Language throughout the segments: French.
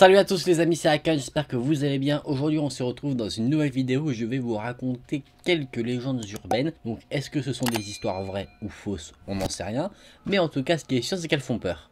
Salut à tous les amis, c'est Akan, j'espère que vous allez bien. Aujourd'hui on se retrouve dans une nouvelle vidéo où je vais vous raconter quelques légendes urbaines. Donc est-ce que ce sont des histoires vraies ou fausses? On n'en sait rien. Mais en tout cas ce qui est sûr c'est qu'elles font peur.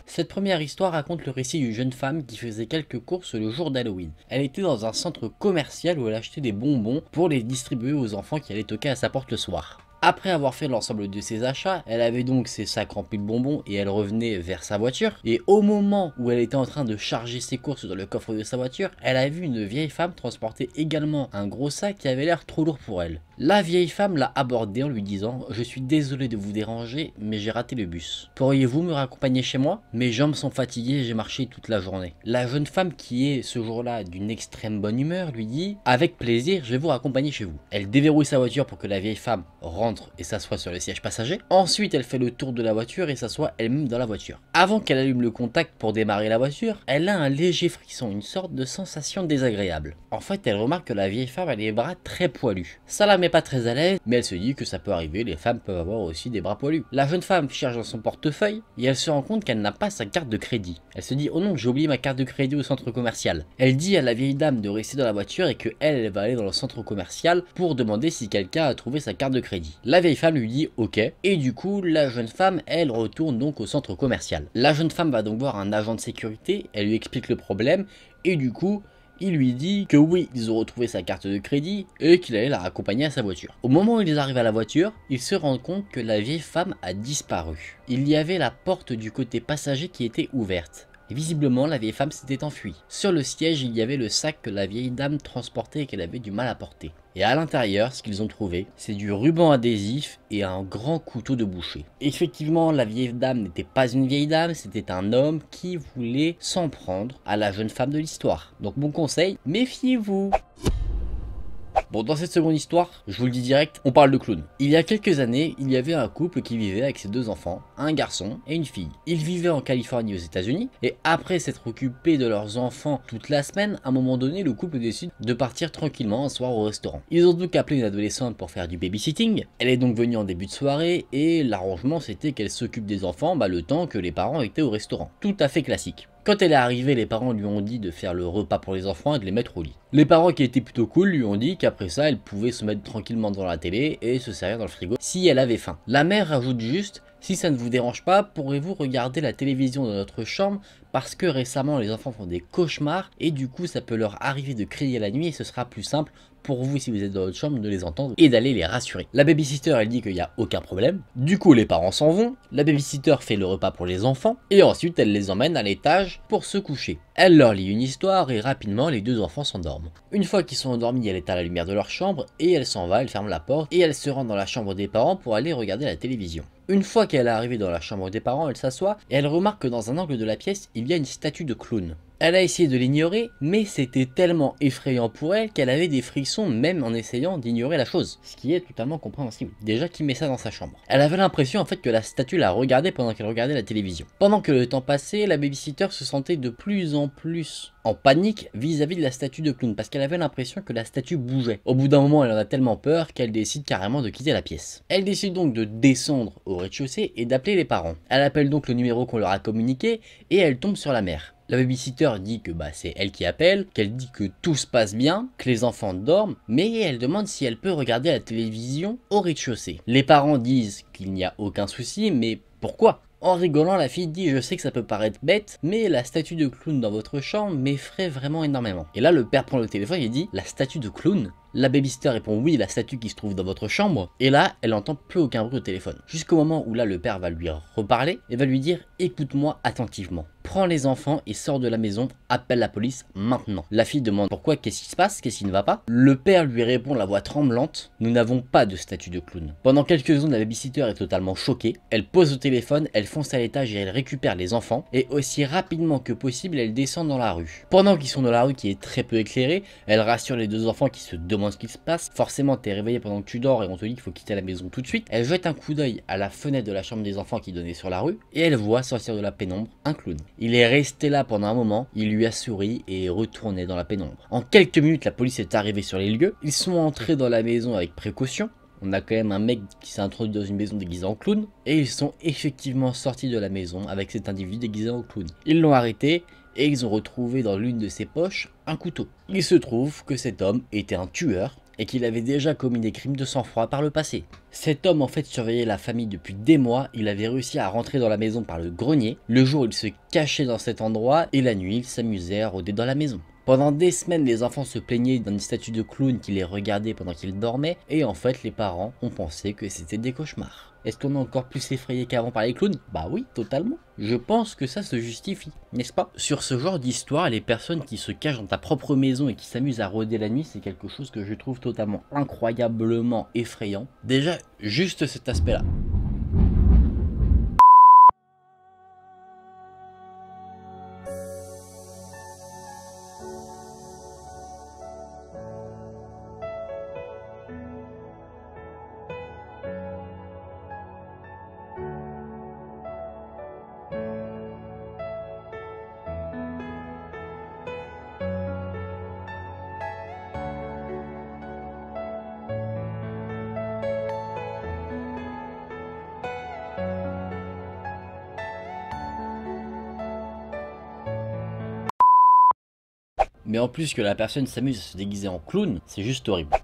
Cette première histoire raconte le récit d'une jeune femme qui faisait quelques courses le jour d'Halloween. Elle était dans un centre commercial où elle achetait des bonbons pour les distribuer aux enfants qui allaient toquer à sa porte le soir. Après avoir fait l'ensemble de ses achats, elle avait donc ses sacs remplis de bonbons et elle revenait vers sa voiture. Et au moment où elle était en train de charger ses courses dans le coffre de sa voiture, elle a vu une vieille femme transporter également un gros sac qui avait l'air trop lourd pour elle. La vieille femme l'a abordée en lui disant « Je suis désolé de vous déranger, mais j'ai raté le bus. Pourriez-vous me raccompagner chez moi? Mes jambes sont fatiguées, j'ai marché toute la journée. » La jeune femme qui est ce jour-là d'une extrême bonne humeur lui dit « Avec plaisir, je vais vous raccompagner chez vous. » Elle déverrouille sa voiture pour que la vieille femme rentre et s'assoit sur le siège passager. Ensuite, elle fait le tour de la voiture et s'assoit elle-même dans la voiture. Avant qu'elle allume le contact pour démarrer la voiture, elle a un léger frisson, une sorte de sensation désagréable. En fait, elle remarque que la vieille femme a les bras très poilus. Ça la met pas très à l'aise, mais elle se dit que ça peut arriver, les femmes peuvent avoir aussi des bras poilus. La jeune femme cherche dans son portefeuille et elle se rend compte qu'elle n'a pas sa carte de crédit. Elle se dit « Oh non, j'ai oublié ma carte de crédit au centre commercial. » Elle dit à la vieille dame de rester dans la voiture et que elle va aller dans le centre commercial pour demander si quelqu'un a trouvé sa carte de crédit. La vieille femme lui dit « Ok » et du coup, la jeune femme, elle retourne donc au centre commercial. La jeune femme va donc voir un agent de sécurité, elle lui explique le problème et du coup, il lui dit que oui, ils ont retrouvé sa carte de crédit et qu'il allait la raccompagner à sa voiture. Au moment où ils arrivent à la voiture, ils se rendent compte que la vieille femme a disparu. Il y avait la porte du côté passager qui était ouverte. Et visiblement, la vieille femme s'était enfuie. Sur le siège, il y avait le sac que la vieille dame transportait et qu'elle avait du mal à porter. Et à l'intérieur, ce qu'ils ont trouvé, c'est du ruban adhésif et un grand couteau de boucher. Effectivement, la vieille dame n'était pas une vieille dame, c'était un homme qui voulait s'en prendre à la jeune femme de l'histoire. Donc mon conseil, méfiez-vous. Bon, dans cette seconde histoire, je vous le dis direct, on parle de clown. Il y a quelques années, il y avait un couple qui vivait avec ses deux enfants, un garçon et une fille. Ils vivaient en Californie aux États-Unis et après s'être occupés de leurs enfants toute la semaine, à un moment donné, le couple décide de partir tranquillement un soir au restaurant. Ils ont donc appelé une adolescente pour faire du babysitting. Elle est donc venue en début de soirée et l'arrangement c'était qu'elle s'occupe des enfants le temps que les parents étaient au restaurant. Tout à fait classique. Quand elle est arrivée, les parents lui ont dit de faire le repas pour les enfants et de les mettre au lit. Les parents qui étaient plutôt cool lui ont dit qu'après ça, elle pouvait se mettre tranquillement devant la télé et se servir dans le frigo si elle avait faim. La mère rajoute juste « Si ça ne vous dérange pas, pourrez-vous regarder la télévision dans notre chambre parce que récemment les enfants font des cauchemars et du coup ça peut leur arriver de crier la nuit et ce sera plus simple pour vous si vous êtes dans votre chambre de les entendre et d'aller les rassurer. » La babysitter elle dit qu'il n'y a aucun problème. Du coup les parents s'en vont, la babysitter fait le repas pour les enfants et ensuite elle les emmène à l'étage pour se coucher. Elle leur lit une histoire et rapidement les deux enfants s'endorment. Une fois qu'ils sont endormis, elle éteint la lumière de leur chambre et elle s'en va, elle ferme la porte et elle se rend dans la chambre des parents pour aller regarder la télévision. Une fois qu'elle est arrivée dans la chambre des parents, elle s'assoit et elle remarque que dans un angle de la pièce, il y a une statue de clown. Elle a essayé de l'ignorer, mais c'était tellement effrayant pour elle qu'elle avait des frissons même en essayant d'ignorer la chose. Ce qui est totalement compréhensible. Déjà, qui met ça dans sa chambre? Elle avait l'impression en fait que la statue la regardait pendant qu'elle regardait la télévision. Pendant que le temps passait, la babysitter se sentait de plus en plus en panique vis-à-vis de la statue de clown parce qu'elle avait l'impression que la statue bougeait. Au bout d'un moment, elle en a tellement peur qu'elle décide carrément de quitter la pièce. Elle décide donc de descendre au rez-de-chaussée et d'appeler les parents. Elle appelle donc le numéro qu'on leur a communiqué et elle tombe sur la mère. La babysitter dit que c'est elle qui appelle, qu'elle dit que tout se passe bien, que les enfants dorment, mais elle demande si elle peut regarder la télévision au rez-de-chaussée. Les parents disent qu'il n'y a aucun souci, mais pourquoi ? En rigolant, la fille dit « Je sais que ça peut paraître bête, mais la statue de clown dans votre chambre m'effraie vraiment énormément. » Et là, le père prend le téléphone et dit « La statue de clown ?» La babysitter répond « Oui, la statue qui se trouve dans votre chambre. » Et là, elle n'entend plus aucun bruit au téléphone. Jusqu'au moment où là, le père va lui reparler et va lui dire « Écoute-moi attentivement. Prends les enfants et sors de la maison, appelle la police maintenant. » La fille demande pourquoi, qu'est-ce qui se passe, qu'est-ce qui ne va pas. Le père lui répond la voix tremblante « Nous n'avons pas de statue de clown. » Pendant quelques secondes, la babysitter est totalement choquée. Elle pose au téléphone, elle fonce à l'étage et elle récupère les enfants. Et aussi rapidement que possible, elle descend dans la rue. Pendant qu'ils sont dans la rue qui est très peu éclairée, elle rassure les deux enfants qui se demandent ce qui se passe. Forcément, t'es réveillé pendant que tu dors et on te dit qu'il faut quitter la maison tout de suite. Elle jette un coup d'œil à la fenêtre de la chambre des enfants qui donnait sur la rue et elle voit sortir de la pénombre un clown. Il est resté là pendant un moment, il lui a souri et est retourné dans la pénombre. En quelques minutes, la police est arrivée sur les lieux. Ils sont entrés dans la maison avec précaution. On a quand même un mec qui s'est introduit dans une maison déguisée en clown, et ils sont effectivement sortis de la maison avec cet individu déguisé en clown. Ils l'ont arrêté, et ils ont retrouvé dans l'une de ses poches un couteau. Il se trouve que cet homme était un tueur, et qu'il avait déjà commis des crimes de sang-froid par le passé. Cet homme en fait surveillait la famille depuis des mois, il avait réussi à rentrer dans la maison par le grenier, le jour il se cachait dans cet endroit, et la nuit il s'amusait à rôder dans la maison. Pendant des semaines, les enfants se plaignaient d'une statue de clown qui les regardait pendant qu'ils dormaient, et en fait les parents ont pensé que c'était des cauchemars. Est-ce qu'on est encore plus effrayé qu'avant par les clowns? Bah oui, totalement. Je pense que ça se justifie, n'est-ce pas? Sur ce genre d'histoire, les personnes qui se cachent dans ta propre maison et qui s'amusent à rôder la nuit, c'est quelque chose que je trouve totalement incroyablement effrayant. Déjà, juste cet aspect-là. Mais en plus que la personne s'amuse à se déguiser en clown, c'est juste horrible.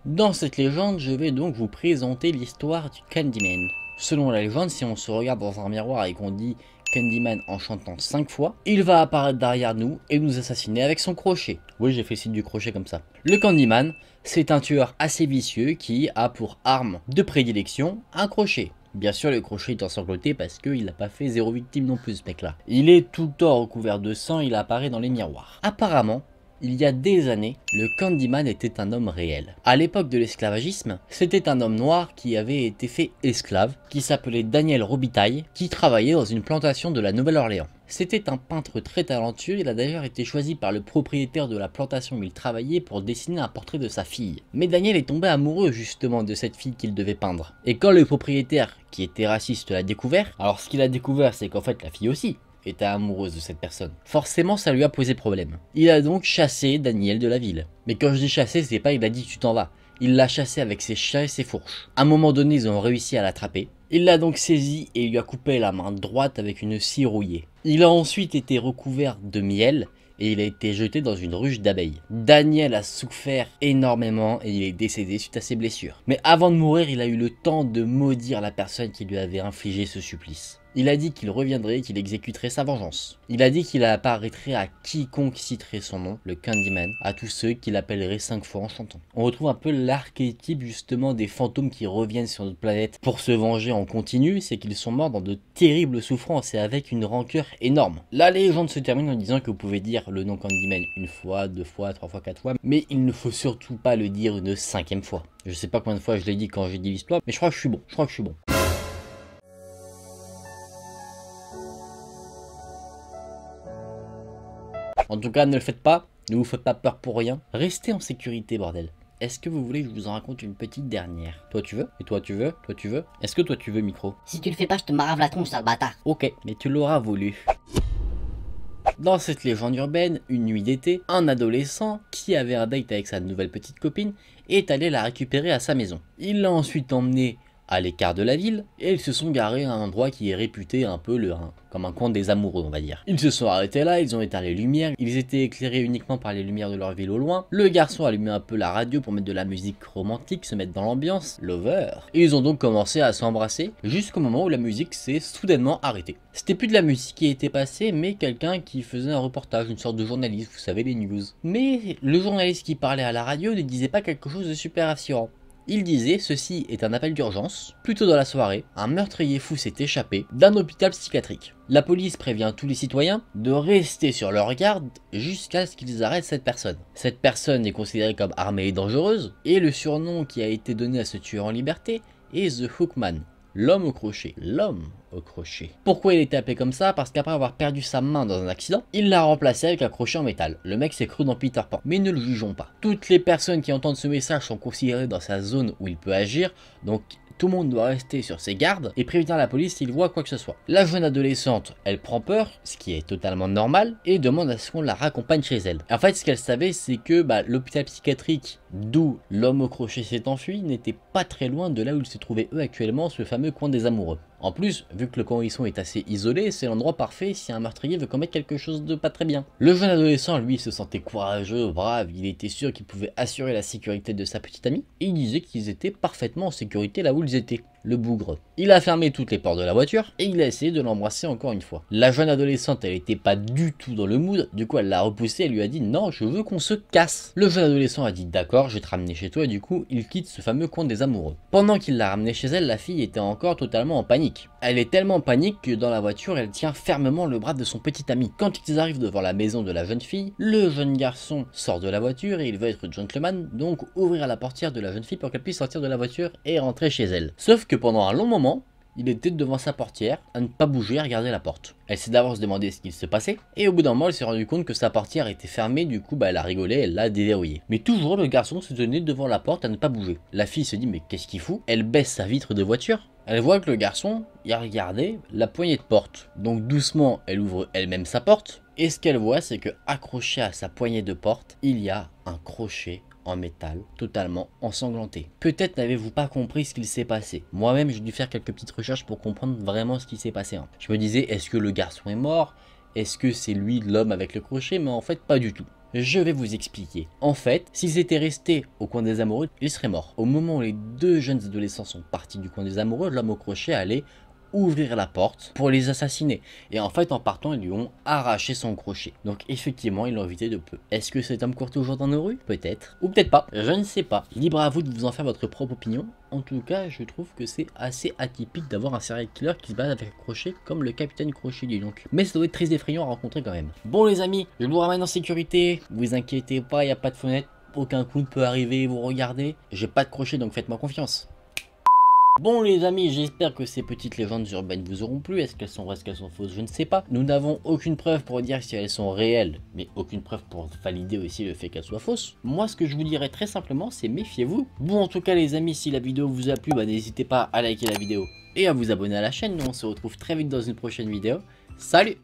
Dans cette légende, je vais donc vous présenter l'histoire du Candyman. Selon la légende, si on se regarde dans un miroir et qu'on dit Candyman en chantant 5 fois, il va apparaître derrière nous et nous assassiner avec son crochet. Oui, j'ai fait signe du crochet comme ça. Le Candyman, c'est un tueur assez vicieux qui a pour arme de prédilection un crochet. Bien sûr, le crochet est ensanglanté parce qu'il n'a pas fait 0 victime non plus, ce mec-là. Il est tout le temps recouvert de sang, il apparaît dans les miroirs. Apparemment, il y a des années, le Candyman était un homme réel. À l'époque de l'esclavagisme, c'était un homme noir qui avait été fait esclave, qui s'appelait Daniel Robitaille, qui travaillait dans une plantation de la Nouvelle-Orléans. C'était un peintre très talentueux, il a d'ailleurs été choisi par le propriétaire de la plantation où il travaillait pour dessiner un portrait de sa fille. Mais Daniel est tombé amoureux justement de cette fille qu'il devait peindre. Et quand le propriétaire, qui était raciste, l'a découvert, alors ce qu'il a découvert c'est qu'en fait la fille aussi était amoureuse de cette personne. Forcément ça lui a posé problème. Il a donc chassé Daniel de la ville. Mais quand je dis chasser, c'est pas il a dit tu t'en vas. Il l'a chassé avec ses chiens et ses fourches. À un moment donné ils ont réussi à l'attraper. Il l'a donc saisi et lui a coupé la main droite avec une scie rouillée. Il a ensuite été recouvert de miel et il a été jeté dans une ruche d'abeilles. Daniel a souffert énormément et il est décédé suite à ses blessures. Mais avant de mourir, il a eu le temps de maudire la personne qui lui avait infligé ce supplice. Il a dit qu'il reviendrait et qu'il exécuterait sa vengeance. Il a dit qu'il apparaîtrait à quiconque citerait son nom, le Candyman, à tous ceux qui l'appelleraient 5 fois en chantant. On retrouve un peu l'archétype justement des fantômes qui reviennent sur notre planète pour se venger en continu, c'est qu'ils sont morts dans de terribles souffrances et avec une rancœur énorme. La légende se termine en disant que vous pouvez dire le nom Candyman une fois, 2 fois, 3 fois, 4 fois, mais il ne faut surtout pas le dire une 5e fois. Je sais pas combien de fois je l'ai dit quand j'ai dit l'histoire, mais je crois que je suis bon, En tout cas, ne le faites pas, ne vous faites pas peur pour rien. Restez en sécurité, bordel. Est-ce que vous voulez que je vous en raconte une petite dernière? Toi tu veux? Et toi tu veux? Toi tu veux? Est-ce que toi tu veux, micro? Si tu le fais pas, je te marave la tronche, sale bâtard. Ok, mais tu l'auras voulu. Dans cette légende urbaine, une nuit d'été, un adolescent qui avait un date avec sa nouvelle petite copine est allé la récupérer à sa maison. Il l'a ensuite emmenée à l'écart de la ville et ils se sont garés à un endroit qui est réputé un peu comme un coin des amoureux, on va dire. Ils se sont arrêtés là, ils ont éteint les lumières, ils étaient éclairés uniquement par les lumières de leur ville au loin. Le garçon a allumé un peu la radio pour mettre de la musique romantique, se mettre dans l'ambiance, lover. Et ils ont donc commencé à s'embrasser jusqu'au moment où la musique s'est soudainement arrêtée. C'était plus de la musique qui était passée, mais quelqu'un qui faisait un reportage, une sorte de journaliste, vous savez, les news. Mais le journaliste qui parlait à la radio ne disait pas quelque chose de super rassurant. Il disait, ceci est un appel d'urgence. Plus tôt dans la soirée, un meurtrier fou s'est échappé d'un hôpital psychiatrique. La police prévient tous les citoyens de rester sur leur garde jusqu'à ce qu'ils arrêtent cette personne. Cette personne est considérée comme armée et dangereuse, et le surnom qui a été donné à ce tueur en liberté est The Hookman. L'homme au crochet. L'homme au crochet. Pourquoi il était appelé comme ça? Parce qu'après avoir perdu sa main dans un accident, il l'a remplacé avec un crochet en métal. Le mec s'est cru dans Peter Pan. Mais ne le jugeons pas. Toutes les personnes qui entendent ce message sont considérées dans sa zone où il peut agir. Donc Tout le monde doit rester sur ses gardes et prévenir la police s'il voit quoi que ce soit. La jeune adolescente, elle prend peur, ce qui est totalement normal, et demande à ce qu'on la raccompagne chez elle. En fait, ce qu'elle savait, c'est que l'hôpital psychiatrique d'où l'homme au crochet s'est enfui n'était pas très loin de là où ils se trouvaient eux actuellement, ce fameux coin des amoureux. En plus, vu que le camp où ils sont est assez isolé, c'est l'endroit parfait si un meurtrier veut commettre quelque chose de pas très bien. Le jeune adolescent, lui, se sentait courageux, brave, il était sûr qu'il pouvait assurer la sécurité de sa petite amie, et il disait qu'ils étaient parfaitement en sécurité là où ils étaient. Le bougre. Il a fermé toutes les portes de la voiture et il a essayé de l'embrasser encore une fois. La jeune adolescente, elle était pas du tout dans le mood, du coup elle l'a repoussé et lui a dit non, je veux qu'on se casse. Le jeune adolescent a dit d'accord, je vais te ramener chez toi et du coup il quitte ce fameux coin des amoureux. Pendant qu'il l'a ramené chez elle, la fille était encore totalement en panique. Elle est tellement en panique que dans la voiture, elle tient fermement le bras de son petit ami. Quand ils arrivent devant la maison de la jeune fille, le jeune garçon sort de la voiture et il veut être gentleman, donc ouvrir la portière de la jeune fille pour qu'elle puisse sortir de la voiture et rentrer chez elle. Sauf que pendant un long moment, il était devant sa portière, à ne pas bouger, à regarder la porte. Elle s'est d'abord demandé ce qu'il se passait, et au bout d'un moment, elle s'est rendu compte que sa portière était fermée, du coup, elle a rigolé, elle l'a déverrouillée. Mais toujours, le garçon se tenait devant la porte à ne pas bouger. La fille se dit, mais qu'est-ce qu'il fout? Elle baisse sa vitre de voiture. Elle voit que le garçon, il a regardé la poignée de porte. Donc doucement, elle ouvre elle-même sa porte, et ce qu'elle voit, c'est que accroché à sa poignée de porte, il y a un crochet en métal, totalement ensanglanté. Peut-être n'avez-vous pas compris ce qu'il s'est passé. Moi-même, j'ai dû faire quelques petites recherches pour comprendre vraiment ce qui s'est passé. Je me disais, est-ce que le garçon est mort? Est-ce que c'est lui l'homme avec le crochet? Mais en fait, pas du tout. Je vais vous expliquer. En fait, s'ils étaient restés au coin des amoureux, ils seraient morts. Au moment où les deux jeunes adolescents sont partis du coin des amoureux, l'homme au crochet allait ouvrir la porte pour les assassiner. Et en fait, en partant, ils lui ont arraché son crochet. Donc effectivement, ils l'ont évité de peu. Est-ce que cet homme court toujours dans nos rues? Peut-être. Ou peut-être pas. Je ne sais pas. Libre à vous de vous en faire votre propre opinion. En tout cas, je trouve que c'est assez atypique d'avoir un serial killer qui se balade avec un crochet comme le capitaine Crochet dis donc. Mais ça doit être très effrayant à rencontrer quand même. Bon les amis, je vous ramène en sécurité. Vous inquiétez pas, il n'y a pas de fenêtre. Aucun coup ne peut arriver et vous regarder. J'ai pas de crochet donc faites-moi confiance. Bon les amis, j'espère que ces petites légendes urbaines vous auront plu. Est-ce qu'elles sont vraies, est-ce qu'elles sont fausses? Je ne sais pas. Nous n'avons aucune preuve pour dire si elles sont réelles, mais aucune preuve pour valider aussi le fait qu'elles soient fausses. Moi ce que je vous dirais très simplement, c'est méfiez-vous. Bon en tout cas les amis, si la vidéo vous a plu, n'hésitez pas à liker la vidéo et à vous abonner à la chaîne. Nous on se retrouve très vite dans une prochaine vidéo. Salut!